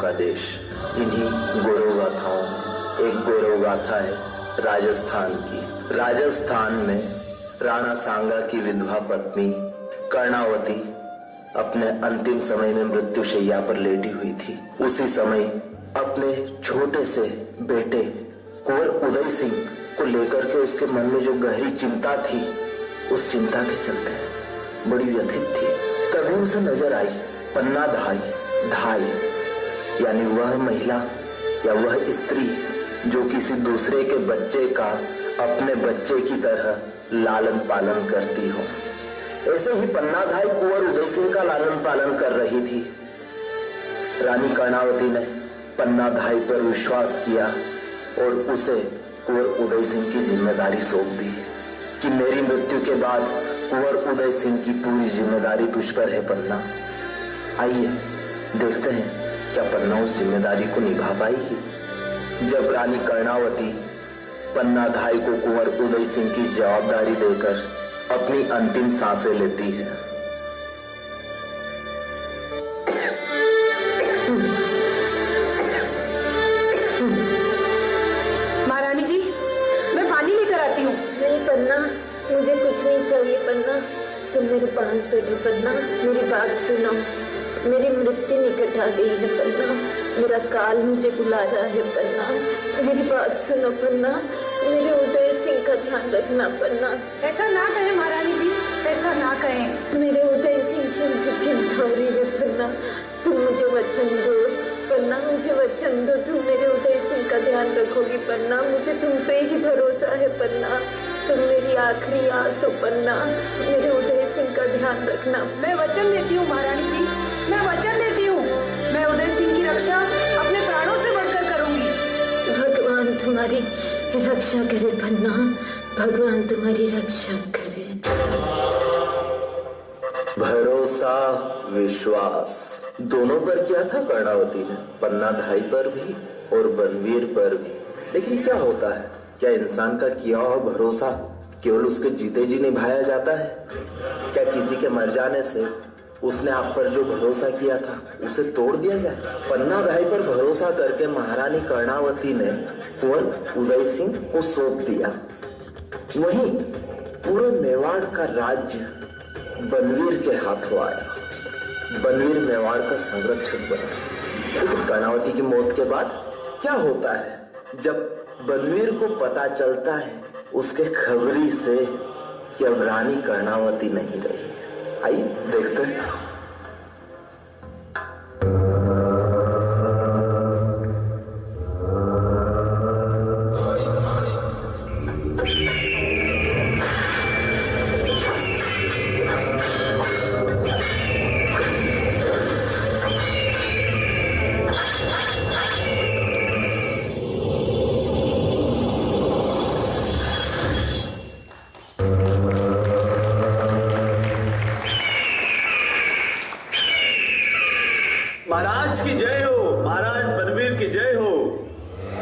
का देश। इन्हीं गौरव गाथाओं में एक गौरव गाथा है राजस्थान की। राजस्थान में राणा सांगा की विधवा पत्नी कर्णावती अपने अंतिम समय में मृत्युशैया पर लेटी हुई थी। उसी समय अपने छोटे से बेटे कुंवर उदय सिंह को लेकर के उसके मन में जो गहरी चिंता थी, उस चिंता के चलते बड़ी व्यथित थी। तभी उसे नजर आई पन्ना धाई यानी वह महिला या वह स्त्री जो किसी दूसरे के बच्चे का अपने बच्चे की तरह लालन पालन करती हो। ऐसे ही पन्ना धाई कुंवर उदय सिंह का लालन पालन कर रही थी। रानी कर्णावती ने पन्ना धाई पर विश्वास किया और उसे कुंवर उदय सिंह की जिम्मेदारी सौंप दी कि मेरी मृत्यु के बाद कुंवर उदय सिंह की पूरी जिम्मेदारी तुझ पर है पन्ना। आइए देखते हैं क्या पन्ना उस जिम्मेदारी को निभा पाएगी। जब रानी कर्णावती पन्ना धाई को कुंवर उदय सिंह की जवाबदारी देकर अपनी अंतिम सांसें लेती है। महारानी जी, मैं पानी लेकर आती हूँ। नहीं पन्ना, मुझे कुछ नहीं चाहिए पन्ना। तुम मेरे पास बैठो पन्ना, मेरी बात सुनो। मेरी मृत्यु निकट आ गई है पन्ना, मेरा काल मुझे बुला रहा है पन्ना। मेरी बात सुनो पन्ना, मेरे उदय सिंह का ध्यान रखना पन्ना। ऐसा ना कहें महारानी जी, ऐसा ना कहें। मेरे उदय सिंह की मुझे चिंता हो रही है पन्ना। तुम मुझे वचन दो पन्ना, मुझे वचन दो, तुम मेरे उदय सिंह का ध्यान रखोगी पन्ना। मुझे तुम पे ही भरोसा है पन्ना, तुम मेरी आखिरी आस हो पन्ना। मेरे उदय सिंह का ध्यान रखना। मैं वचन देती हूँ महारानी जी, मैं वचन देती हूँ। मैं उदय सिंह की रक्षा अपने प्राणों से बढ़कर करूंगी। भगवान तुम्हारी रक्षा करे पन्ना, भगवान तुम्हारी रक्षा करे। भरोसा विश्वास दोनों पर किया था कर्णावती ने, पन्ना धाई पर भी और बनवीर पर भी। लेकिन क्या होता है, क्या इंसान का किया हुआ भरोसा केवल उसके जीते जी निभाया जाता है? क्या किसी के मर जाने से उसने आप पर जो भरोसा किया था उसे तोड़ दिया जाए? पन्ना धाई पर भरोसा करके महारानी कर्णावती ने कुंवर उदय सिंह को सौंप दिया। वहीं पूरे मेवाड़ का राज्य बनवीर के हाथों आया। बनवीर मेवाड़ का संरक्षक बना। लेकिन कर्णावती की मौत के बाद क्या होता है? जब बनवीर को पता चलता है उसके खबरी से कि अब रानी कर्णावती नहीं रही। आइए देखते हैं। महाराज की जय हो, महाराज बनवीर की जय हो,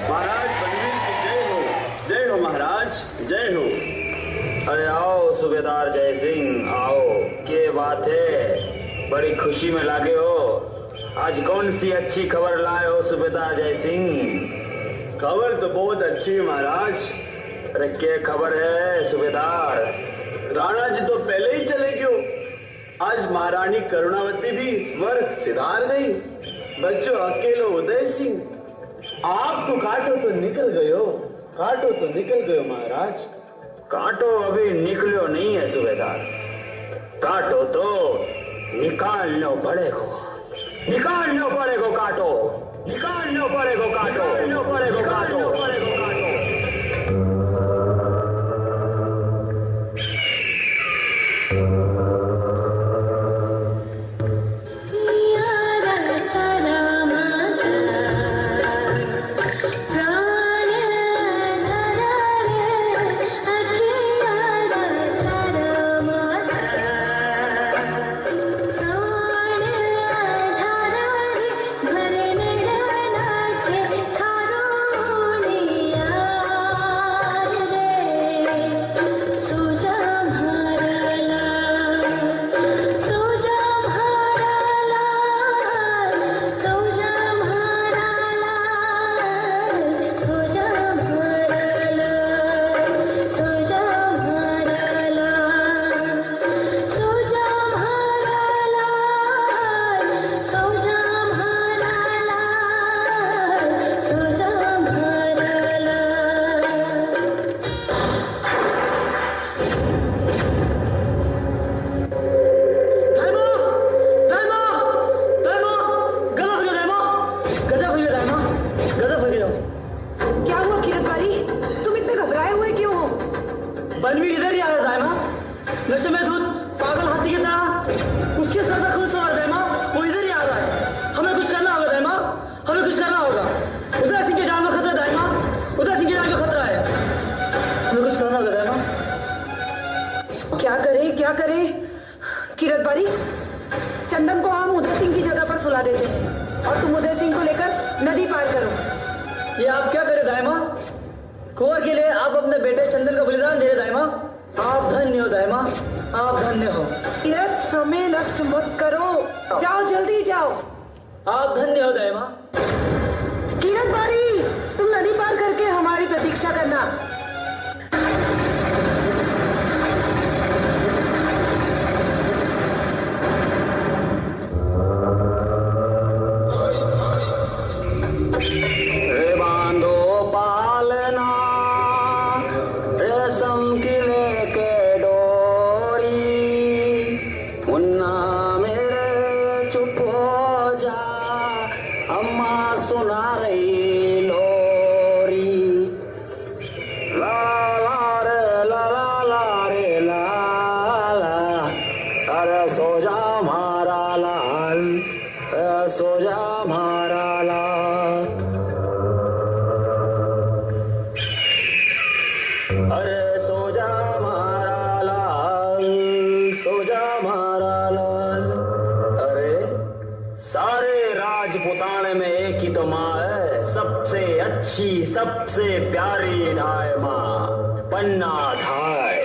महाराज बनवीर की जय हो, जय हो महाराज, जय हो। अरे आओ सूबेदार जय सिंह, आओ। क्या बात है, बड़ी खुशी में लागे हो। आज कौन सी अच्छी खबर लाए हो सूबेदार जय सिंह? खबर तो बहुत अच्छी है महाराज। अरे क्या खबर है सूबेदार? राणा जी तो पहले ही चले गए। आज महारानी कर्णावती भी स्वर्ग सिधार गई। बच्चों अकेलो उदय सिंह आपको काटो तो निकल गयो, काटो तो निकल गयो महाराज। काटो अभी निकलो नहीं है सूबेदार, काटो तो निकालनो पड़ेगो, निकालनो पड़ेगो काटो, निकालनो पड़ेगो काटो, निकालनो पड़ेगो काटो, निकालनो पड़ेगो काटो। नशे में धुत पागल हाथी की तरह उसके सर पे खुद सवार दाइमा, वो इधर ही आ रहा है। हमें कुछ करना होगा दाइमा, हमें कुछ करना होगा। उदय सिंह की जान का खतरा दाइमा, उदय सिंह की जान का खतरा है, हमें कुछ करना होगा दाइमा। क्या करे किरत बारी, चंदन को हम उदय सिंह की जगह पर सुला देते हैं और तुम उदय सिंह को लेकर नदी पार करो। ये आप क्या करे दाइमा? कुंवर के लिए आप अपने बेटे चंदन का बलिदान दे दाइमा। आप धन्य हो दाइमा, आप धन्य हो। किरत, समय नष्ट मत करो, जाओ जल्दी जाओ। आप धन्य हो दाइमा। किरत बारी, तुम नदी पार करके हमारी प्रतीक्षा करना। सबसे प्यारी धाय माँ, पन्ना धाय।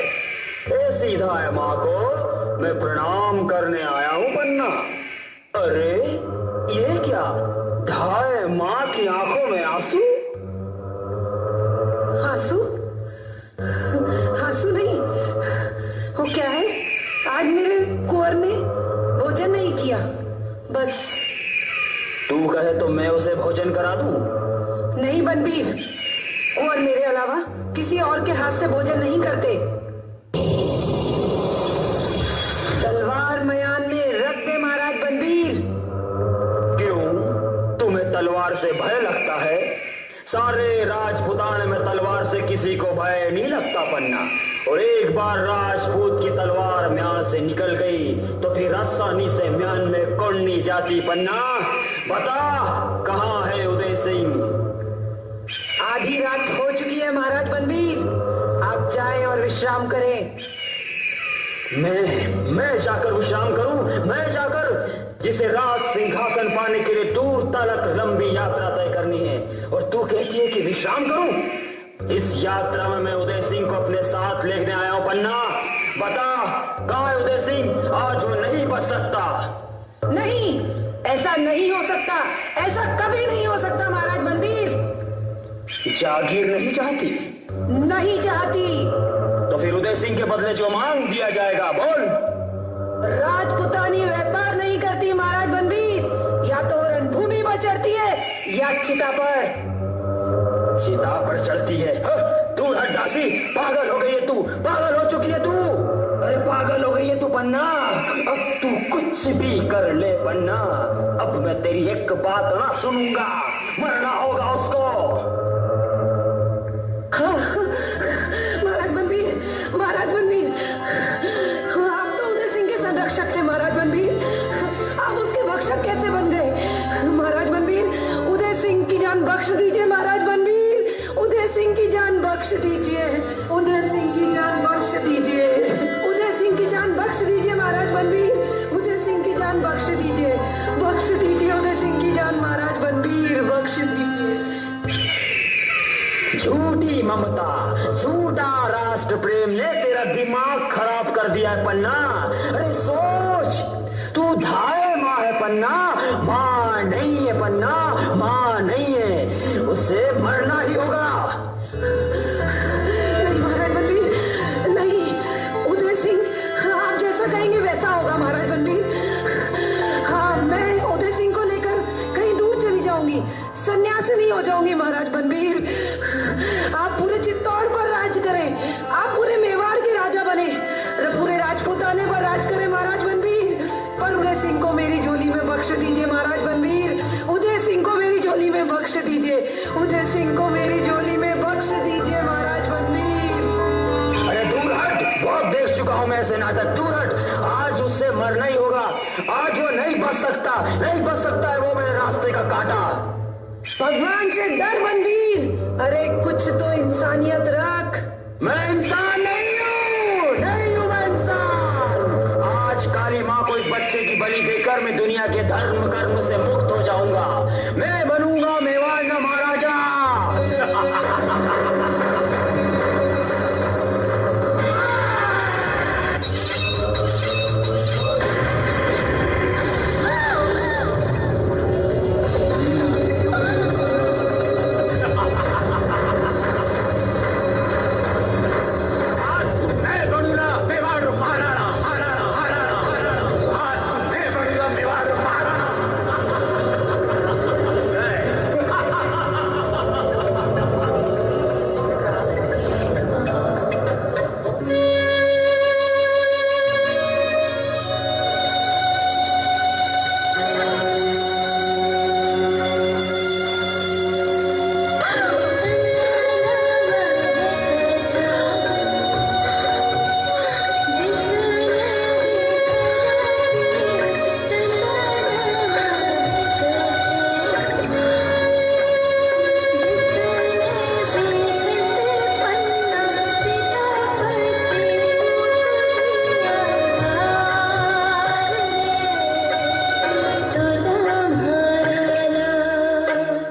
ऐसी धाय माँ को मैं प्रणाम करने आया हूँ पन्ना। अरे ये क्या, धाय माँ की आंखों में आंसू? आंसू? आंसू नहीं, वो क्या है, आज मेरे कुंवर ने भोजन नहीं किया। बस तू कहे तो मैं उसे भोजन करा दूं? नहीं बनबीर, कुंवर मेरे अलावा किसी और के हाथ से भोजन नहीं करते। तलवार मयान में रख दे महाराज बनबीर। क्यों, तुम्हें तलवार से भय लगता है? सारे राजपुताने में तलवार से किसी को भय नहीं लगता पन्ना। और एक बार राजपूत की तलवार म्यान से निकल गई तो फिर आसानी से म्यान में कौन नहीं जाती पन्ना। बता, कहाँ है उदय सिंह? आधी रात हो चुकी है महाराज बनबीर, आप जाएं और विश्राम करें। मैं जाकर विश्राम करूं? मैं जाकर, जिसे राज सिंहासन पाने के लिए दूर तलक लंबी यात्रा तय करनी है, और तू कहती है कि विश्राम करूं? इस यात्रा में मैं उदय सिंह को अपने साथ लेने आया हूं पन्ना। बता, कहाँ है उदय सिंह? आज वो नहीं बच सकता। नहीं, ऐसा नहीं हो सकता, ऐसा कभी नहीं हो सकता महाराज बनबीर। जागीर नहीं चाहती? नहीं चाहती। तो फिर उदय सिंह के बदले जो मांग दिया जाएगा बोल। राजपुतानी व्यापार नहीं करती महाराज बनबीर, या तो रणभूमि पर चढ़ती है या चिता पर। चिता पर चढ़ती है? तू हट दासी, पागल हो गई है तू, पागल हो चुकी है तू। अरे पागल हो गई है तू पन्ना, अब तू कुछ भी कर ले पन्ना, अब मैं तेरी एक बात ना सुनूंगा, मरना होगा उसको। महाराज बनबीर, आप तो उदय सिंह के संरक्षक थे महाराज बनबीर, आप उसके भक्षक कैसे बन गए? महाराज बनबीर, उदय सिंह की जान बख्श दीजिए महाराज बनबीर, उदय सिंह की जान बख्श दीजिए, उदय सिंह की जान बख्श दीजिए, उदय सिंह की जान बख्श दीजिए महाराज बनबीर, उदय सिंह की जान बख्श दीजिए, बख्श दीजिए उदय सिंह की जान महाराज बनबीर, बख्श दीजिए। झूठी ममता, झूठा राष्ट्र प्रेम ने तेरा दिमाग खराब कर दिया है पन्ना। अरे सोच, तू धाय माँ है पन्ना, माँ नहीं है पन्ना, माँ नहीं है, उसे मरना ही होगा। नहीं महाराज बनबीर, नहीं, उदय सिंह आप जैसा कहेंगे वैसा होगा महाराज बनबीर। हाँ, मैं उदय सिंह को लेकर कहीं दूर चली जाऊंगी, सन्यासिनी हो जाऊंगी महाराज बनबीर। आप पूरे चित्तौड़ पर राज करें, आप पूरे मेवाड़ के राजा बने, पूरे राजपूताने पर राज करें महाराज बनबीर, पर उदय सिंह को मेरी झोली में बख्श दीजिए महाराज बनबीर, उदय सिंह को मेरी झोली में बख्श दीजिए, उदय सिंह को मेरी झोली में बख्श दीजिए महाराज बनबीर। अरे दूर हट, बहुत देख चुका हूं मैं ऐसे नाटक। दूर हट। आज उससे मरना ही होगा। आज वो नहीं बच सकता है वो मेरे रास्ते का कांटा। भगवान से डर मनवीर, अरे कुछ तो इंसानियत रख। मैं इंसान नहीं हूँ मैं इंसान। आज काली माँ को इस बच्चे की बलि देकर मैं दुनिया के धर्म कर्म से मुक्त हो जाऊंगा। मैं बनूंगा मेवाड़ का महाराजा।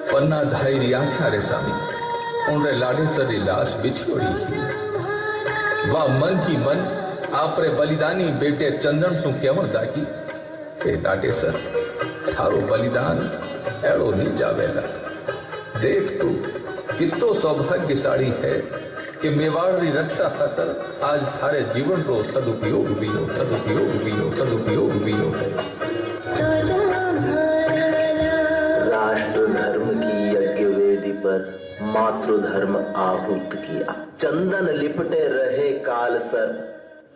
पन्ना धायरी आख्या रे सामी उनरे लाडे सरी लाश बिछोड़ी वा मन की मन आपरे बलिदानी बेटे चंदन सु केवण दागी के लाडे सर थारो बलिदान एड़ो नहीं जावेला। देख तू कितो सौभाग्यशाली है कि मेवाड़ री रक्षा खातर आज थारे जीवन रो सदुपयोग भी हो है। राष्ट्र धर्म की यज्ञ वेदी पर मातृ धर्म आहूत किया। चंदन लिपटे रहे काल सर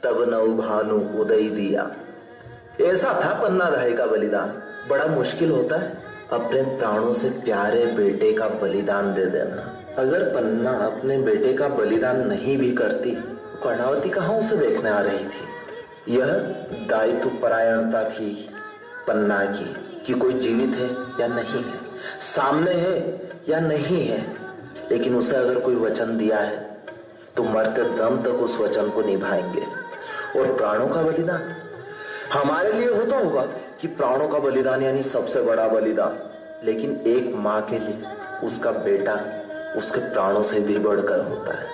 तब नव भानु उदय दिया। ऐसा था पन्ना धाई का बलिदान। बड़ा मुश्किल होता है अपने प्राणों से प्यारे बेटे का बलिदान दे देना। अगर पन्ना अपने बेटे का बलिदान नहीं भी करती तो कर्णावती कहाँ उसे देखने आ रही थी। यह दायित्व परायणता थी पन्ना की कि कोई जीवित है या नहीं है, सामने है या नहीं है, लेकिन उसे अगर कोई वचन दिया है तो मरते दम तक उस वचन को निभाएंगे। और प्राणों का बलिदान हमारे लिए होता होगा कि प्राणों का बलिदान यानी सबसे बड़ा बलिदान, लेकिन एक माँ के लिए उसका बेटा उसके प्राणों से भी बढ़कर होता है।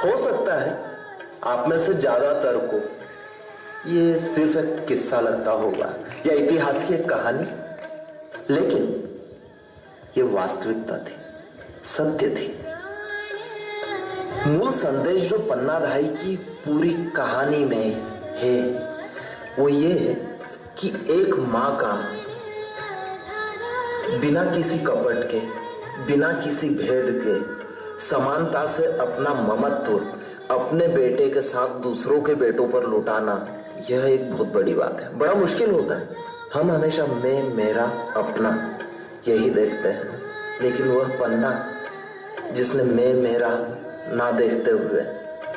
हो सकता है आप में से ज्यादातर को ये सिर्फ एक किस्सा लगता होगा या इतिहास की एक कहानी, लेकिन ये वास्तविकता थी, सत्य थी। मूल संदेश जो पन्ना धाई की पूरी कहानी में है वो ये है कि एक माँ का बिना किसी कपट के, बिना किसी भेद के समानता से अपना ममत्व अपने बेटे के साथ दूसरों के बेटों पर लुटाना, यह एक बहुत बड़ी बात है। बड़ा मुश्किल होता है। हम हमेशा मैं, मेरा, अपना यही देखते हैं, लेकिन वह पन्ना जिसने मैं, मेरा ना देखते हुए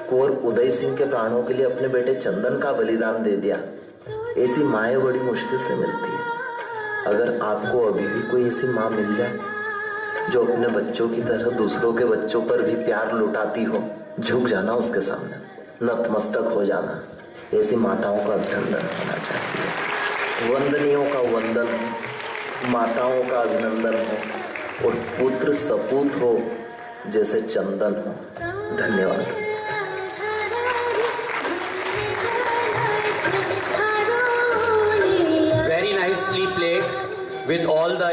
कुंवर उदय सिंह के प्राणों के लिए अपने बेटे चंदन का बलिदान दे दिया, ऐसी माएँ बड़ी मुश्किल से मिलती है। अगर आपको अभी भी कोई ऐसी माँ मिल जाए जो अपने बच्चों की तरह दूसरों के बच्चों पर भी प्यार लुटाती हो, झुक जाना उसके सामने, नतमस्तक हो जाना। ऐसी माताओं का अभिनंदन होना चाहिए। वंदनियों का वंदन हो, माताओं का अभिनंदन हो और पुत्र सपूत हो जैसे चंदन हो। धन्यवाद। Very nicely played with all the